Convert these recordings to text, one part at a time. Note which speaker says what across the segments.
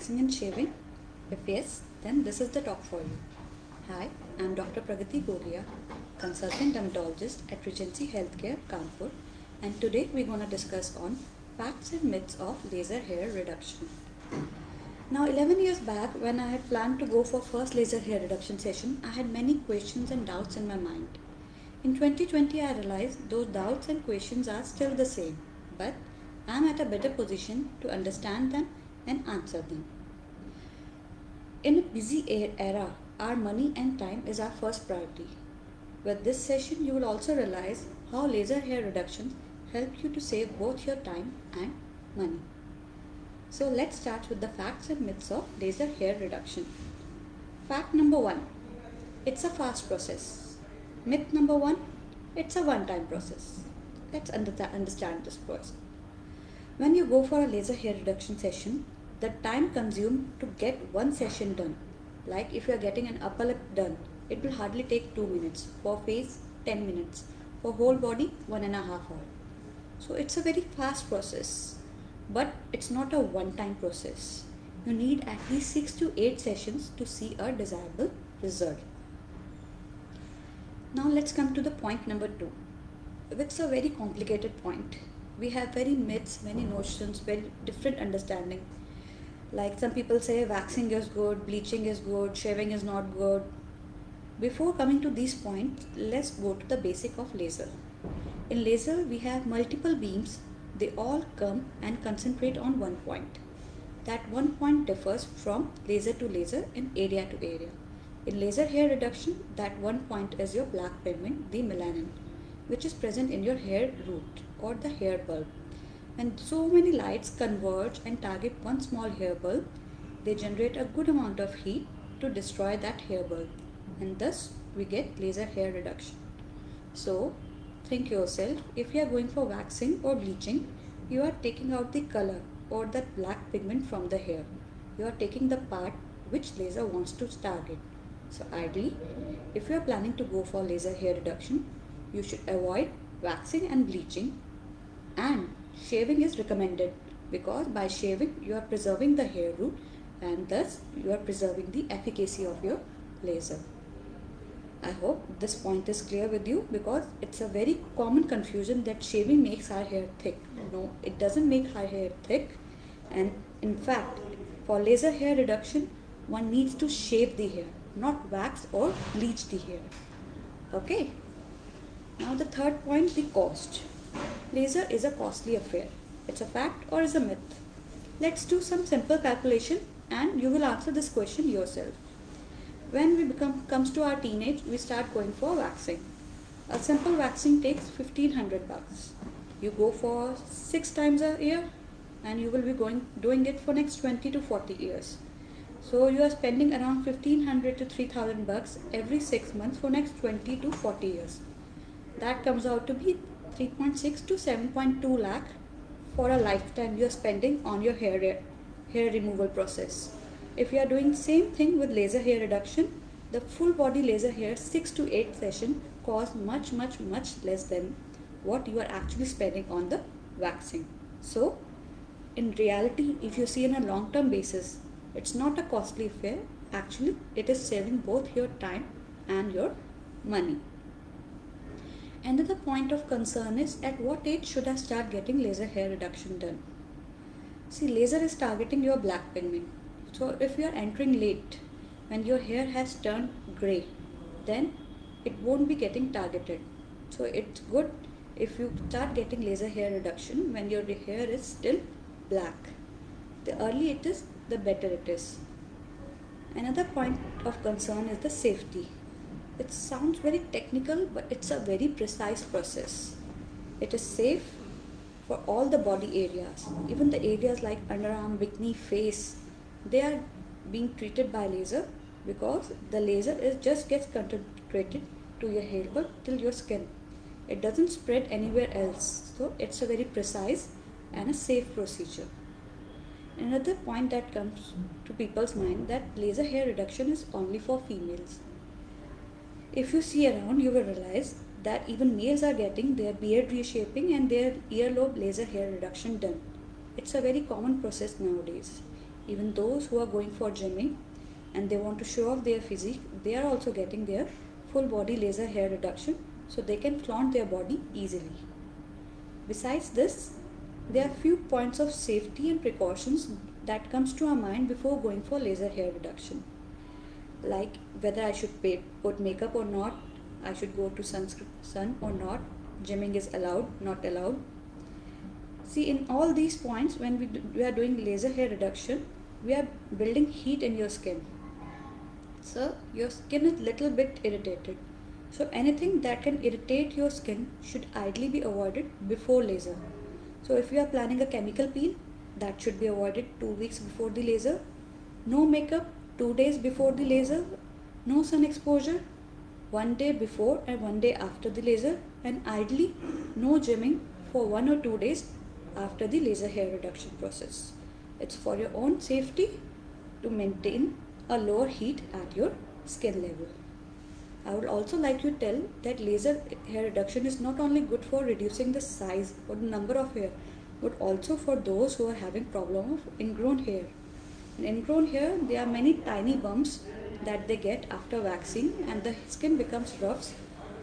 Speaker 1: waxing and shaving? If yes, then this is the talk for you. Hi, I'm Dr. Pragati Golia, consultant dermatologist at Regency Healthcare, Kanpur, and today we're going to discuss on facts and myths of laser hair reduction. Now, 11 years back, when I had planned to go for first laser hair reduction session, I had many questions and doubts in my mind. In 2020, I realized those doubts and questions are still the same, but I'm at a better position to understand them and answer them. In a busy era, our money and time is our first priority. With this session, you will also realize how laser hair reductions help you to save both your time and money. So let's start with the facts and myths of laser hair reduction. Fact number 1. It's a fast process. Myth number 1. It's a one-time process. Let's understand this first. When you go for a laser hair reduction session, the time consumed to get one session done, like if you are getting an upper lip done, it will hardly take 2 minutes. For face, 10 minutes. For whole body, 1.5 hours. So it's a very fast process, but it's not a one-time process. You need at least 6 to 8 sessions to see a desirable result. Now let's come to the point number 2. It's a very complicated point. We have very myths, many notions, very different understanding. Like some people say waxing is good, bleaching is good, shaving is not good. Before coming to these points, let's go to the basic of laser. In laser, we have multiple beams. They all come and concentrate on one point. That one point differs from laser to laser and area to area. In laser hair reduction, that one point is your black pigment, the melanin, which is present in your hair root or the hair bulb. When so many lights converge and target one small hair bulb, they generate a good amount of heat to destroy that hair bulb, and thus we get laser hair reduction. So think yourself, if you are going for waxing or bleaching, you are taking out the color or that black pigment from the hair. You are taking the part which laser wants to target. So ideally, if you are planning to go for laser hair reduction, you should avoid waxing and bleaching, and shaving is recommended because by shaving you are preserving the hair root and thus you are preserving the efficacy of your laser. I hope this point is clear with you because it's a very common confusion that shaving makes our hair thick. No, it doesn't make our hair thick, and in fact for laser hair reduction one needs to shave the hair, not wax or bleach the hair. Okay. Now the third point, the cost. Laser is a costly affair. It's a fact or is a myth? Let's do some simple calculation and you will answer this question yourself. When we comes to our teenage, we start going for waxing. A simple waxing takes 1500 bucks. You go for 6 times a year and you will be doing it for next 20 to 40 years. So you are spending around 1500 to 3000 bucks every 6 months for next 20 to 40 years. That comes out to be 3.6 to 7.2 lakh for a lifetime you are spending on your hair removal process. If you are doing same thing with laser hair reduction, the full body laser hair 6 to 8 session cost much less than what you are actually spending on the waxing. So in reality, if you see in a long term basis, it's not a costly affair. Actually, it is saving both your time and your money. Another point of concern is at what age should I start getting laser hair reduction done? See, laser is targeting your black pigment. So if you are entering late, when your hair has turned grey, then it won't be getting targeted. So it's good if you start getting laser hair reduction when your hair is still black. The early it is, the better it is. Another point of concern is the safety. It sounds very technical, but it's a very precise process. It is safe for all the body areas, even the areas like underarm, bikini, face. They are being treated by laser because the laser just gets concentrated to your hair bulb till your skin. It doesn't spread anywhere else. So it's a very precise and a safe procedure. Another point that comes to people's mind that laser hair reduction is only for females. If you see around, you will realize that even males are getting their beard reshaping and their earlobe laser hair reduction done. It's a very common process nowadays. Even those who are going for gymming and they want to show off their physique, they are also getting their full body laser hair reduction so they can flaunt their body easily. Besides this, there are few points of safety and precautions that comes to our mind before going for laser hair reduction. Like whether I should put makeup or not, I should go to sun or not, gymming is allowed, not allowed. See, in all these points, when we are doing laser hair reduction, we are building heat in your skin. So your skin is little bit irritated. So anything that can irritate your skin should ideally be avoided before laser. So if you are planning a chemical peel, that should be avoided 2 weeks before the laser. No makeup 2 days before the laser. No sun exposure 1 day before and 1 day after the laser, and ideally no gymming for 1 or 2 days after the laser hair reduction process. It's for your own safety to maintain a lower heat at your skin level. I would also like to tell that laser hair reduction is not only good for reducing the size or the number of hair, but also for those who are having problem of ingrown hair. In ingrown hair, there are many tiny bumps that they get after waxing and the skin becomes rough,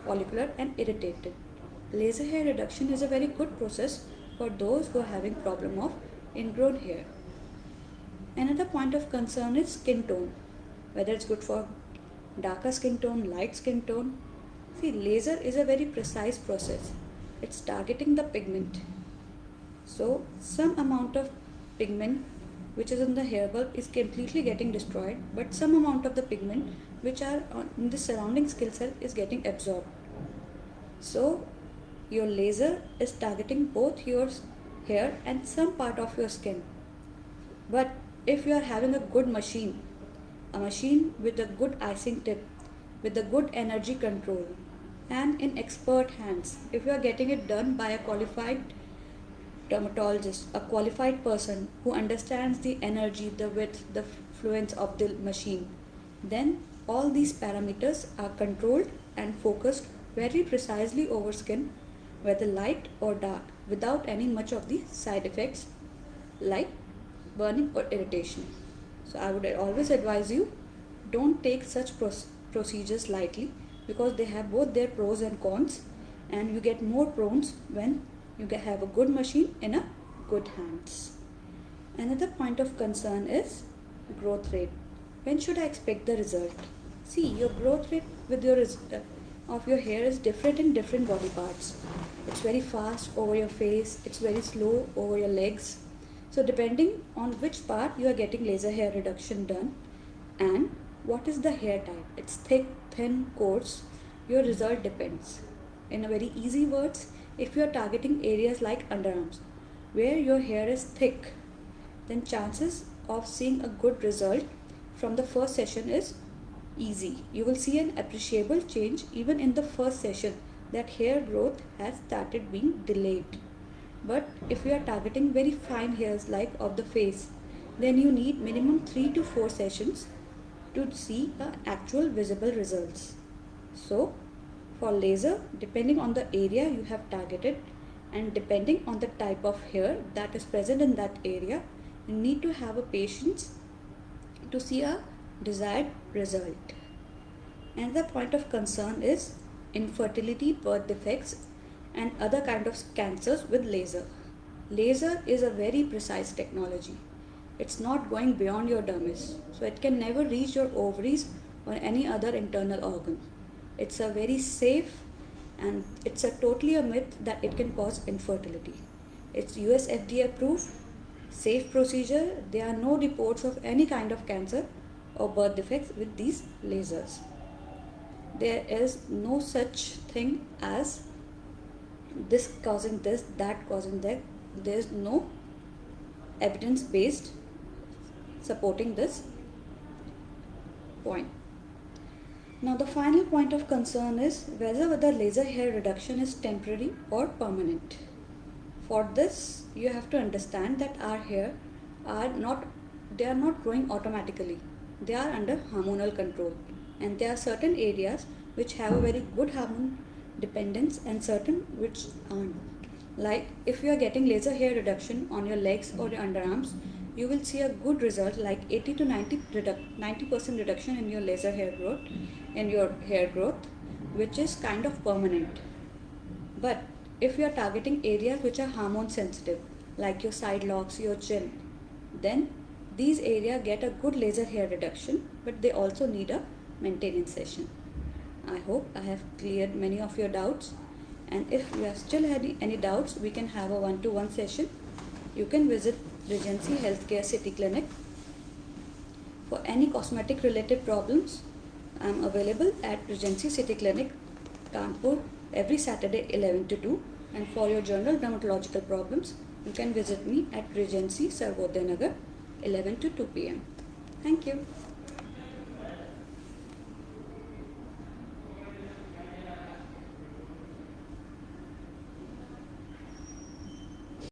Speaker 1: follicular and irritated. Laser hair reduction is a very good process for those who are having problem of ingrown hair. Another point of concern is skin tone, whether it's good for darker skin tone, light skin tone. See, laser is a very precise process. It's targeting the pigment. So some amount of pigment which is in the hair bulb is completely getting destroyed, but some amount of the pigment which are in the surrounding skin cell is getting absorbed. So your laser is targeting both your hair and some part of your skin. But if you are having a good machine, a machine with a good icing tip, with a good energy control, and in expert hands, if you are getting it done by a qualified dermatologist, a qualified person who understands the energy, the width, the fluence of the machine, then all these parameters are controlled and focused very precisely over skin, whether light or dark, without any much of the side effects like burning or irritation. So I would always advise you, don't take such procedures lightly, because they have both their pros and cons, and you get more pros when you have a good machine in a good hands. Another point of concern is growth rate. When should I expect the result? See, your growth rate with your of your hair is different in different body parts. It's very fast over your face, it's very slow over your legs. So depending on which part you are getting laser hair reduction done and what is the hair type, it's thick, thin, coarse, your result depends. In a very easy words, if you are targeting areas like underarms where your hair is thick, then chances of seeing a good result from the first session is easy. You will see an appreciable change even in the first session, that hair growth has started being delayed. But if you are targeting very fine hairs like of the face, then you need minimum 3 to 4 sessions to see actual visible results. So for laser, depending on the area you have targeted and depending on the type of hair that is present in that area, you need to have a patience to see a desired result. Another point of concern is infertility, birth defects and other kind of cancers with laser. Laser is a very precise technology. It's not going beyond your dermis, so it can never reach your ovaries or any other internal organ. It's a very safe, and it's a totally a myth that it can cause infertility. It's US FDA approved, safe procedure. There are no reports of any kind of cancer or birth defects with these lasers. There is no such thing as this causing this, that causing that. There is no evidence based supporting this point. Now the final point of concern is whether the laser hair reduction is temporary or permanent. For this, you have to understand that our hair are not growing automatically. They are under hormonal control, and there are certain areas which have a very good hormone dependence and certain which aren't. Like if you are getting laser hair reduction on your legs or your underarms, you will see a good result like 80 to 90% reduction in your laser hair growth, which is kind of permanent. But if you are targeting areas which are hormone sensitive, like your side locks, your chin, then these areas get a good laser hair reduction, but they also need a maintenance session. I hope I have cleared many of your doubts. And if you have still had any doubts, we can have a one-to-one session. You can visit Regency Healthcare City Clinic. For any cosmetic related problems, I am available at Regency City Clinic, Kanpur, every Saturday 11 to 2. And for your general dermatological problems, you can visit me at Regency Sarvodaya Nagar 11 to 2 p.m. Thank you.